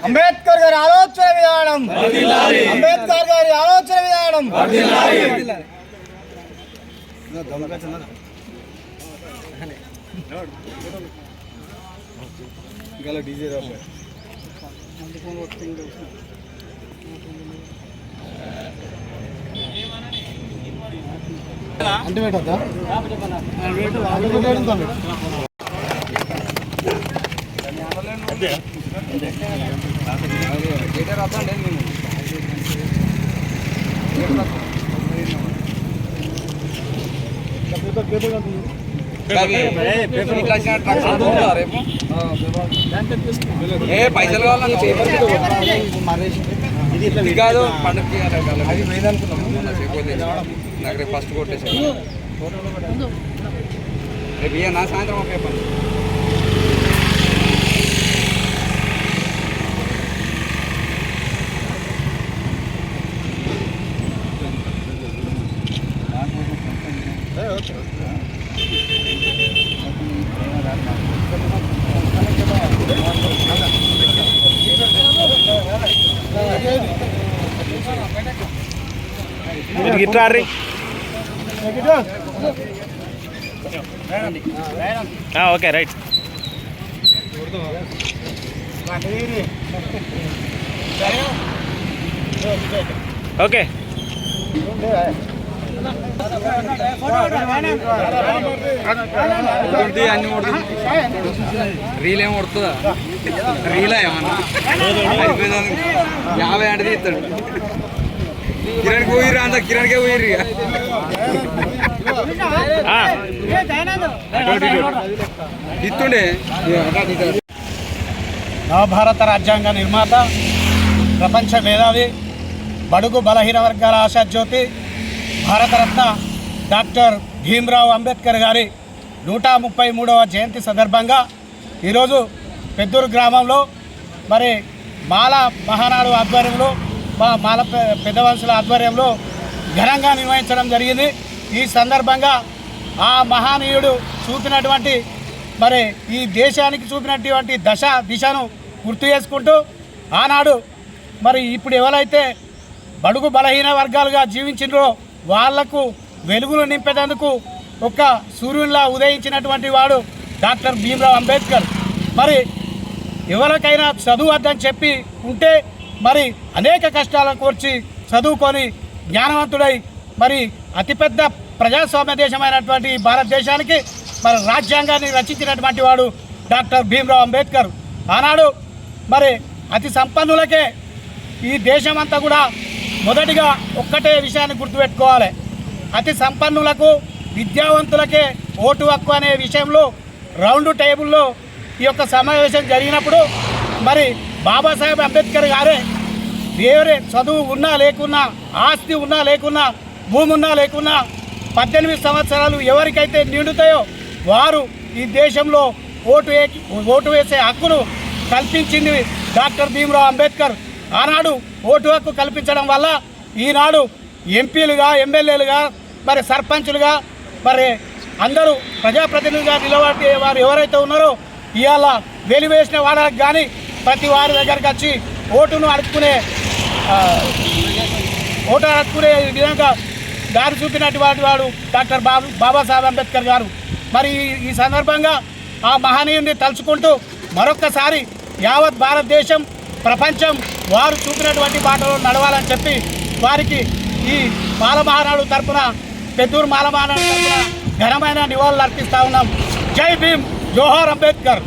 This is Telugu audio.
అంబేద్కర్ గారి ఆలోచన విధానం, అంబేద్కర్ గారి ఆలోచన విధానం. అంటే పెట్టద్దా పైసలు కాదు పండుగకి నాకు రేపు ఫస్ట్ కొట్టేసాను రేపు ఇయ్య నా సాయంత్రం ఒకే పని ఓకే రైట్. ఓకే అన్ని రీల్ ఏమి కొడుతుందా రీలా ఏమన్నా అయిపోయిందా 50 అంటే తీస్తాడు కిరణ్ పోయిర్రు అంత కిరణ్కే పోయిర్రు ఇస్తుండే. నవభారత రాజ్యాంగ నిర్మాత, ప్రపంచ మేధావి, బడుగు బలహీన వర్గాల ఆశాజ్యోతి, భారతరత్న డాక్టర్ భీమ్రావ్ అంబేద్కర్ గారి 133వ జయంతి సందర్భంగా ఈరోజు పెద్దూరు గ్రామంలో మరి మాల మహానాడు ఆధ్వర్యంలో మాల పెద్దవంశుల ఆధ్వర్యంలో ఘనంగా నిర్వహించడం జరిగింది. ఈ సందర్భంగా ఆ మహానీయుడు చూపినటువంటి మరి ఈ దేశానికి చూపినటువంటి దిశను గుర్తు చేసుకుంటూ ఆనాడు మరి ఇప్పుడు ఎవరైతే బడుగు బలహీన వర్గాలుగా జీవించినరో వాళ్లకు వెలుగులు నింపేందుకు ఒక సూర్యునిలా ఉదయించినటువంటి వాడు డాక్టర్ భీమ్రావ్ అంబేద్కర్. మరి ఎవరికైనా చదువు వద్దని చెప్పి ఉంటే మరి అనేక కష్టాలను కోర్చి చదువుకొని జ్ఞానవంతుడై మరి అతిపెద్ద ప్రజాస్వామ్య దేశమైనటువంటి భారతదేశానికి మరి రాజ్యాంగాన్ని రచించినటువంటి వాడు డాక్టర్ భీమ్రావ్ అంబేద్కర్. ఆనాడు మరి అతి సంపన్నులకే ఈ దేశమంతా కూడా మొదటిగా ఒక్కటే విషయాన్ని గుర్తుపెట్టుకోవాలి, అతి సంపన్నులకు విద్యావంతులకే ఓటు హక్కు అనే విషయంలో రౌండ్ టేబుల్లో ఈ యొక్క సమావేశం జరిగినప్పుడు మరి బాబాసాహెబ్ అంబేద్కర్ గారే వేరే చదువు ఉన్నా లేకున్నా, ఆస్తి ఉన్నా లేకున్నా, భూమి ఉన్నా లేకున్నా 18 సంవత్సరాలు ఎవరికైతే నిండుతాయో వారు ఈ దేశంలో ఓటు వేసే హక్కును కల్పించింది డాక్టర్ భీమ్రావ్ అంబేద్కర్. ఆనాడు ఓటు హక్కు కల్పించడం వల్ల ఈనాడు ఎంపీలుగా, ఎమ్మెల్యేలుగా, మరి సర్పంచులుగా, మరి అందరూ ప్రజాప్రతినిధులుగా నిలబడే వారు ఎవరైతే ఉన్నారో ఇవాళ వెలివేసిన వాళ్ళకి కానీ ప్రతి వారి దగ్గరికి వచ్చి ఓటును అడుక్కునే విధంగా దారి చూపినటువంటి వాడు డాక్టర్ బాబాసాహెబ్ అంబేద్కర్ గారు. మరి ఈ సందర్భంగా ఆ మహనీయుడిని తలుచుకుంటూ మరొక్కసారి యావత్ భారతదేశం, ప్రపంచం వారు చూపినటువంటి బాటలో నడవాలని చెప్పి వారికి ఈ మాల మహానాడు తరఫున, పెద్దూరు మాల మహానాడు తరఫున ఘనమైన నివాళులు అర్పిస్తూ ఉన్నాం. జై భీమ్, జోహార్ అంబేద్కర్.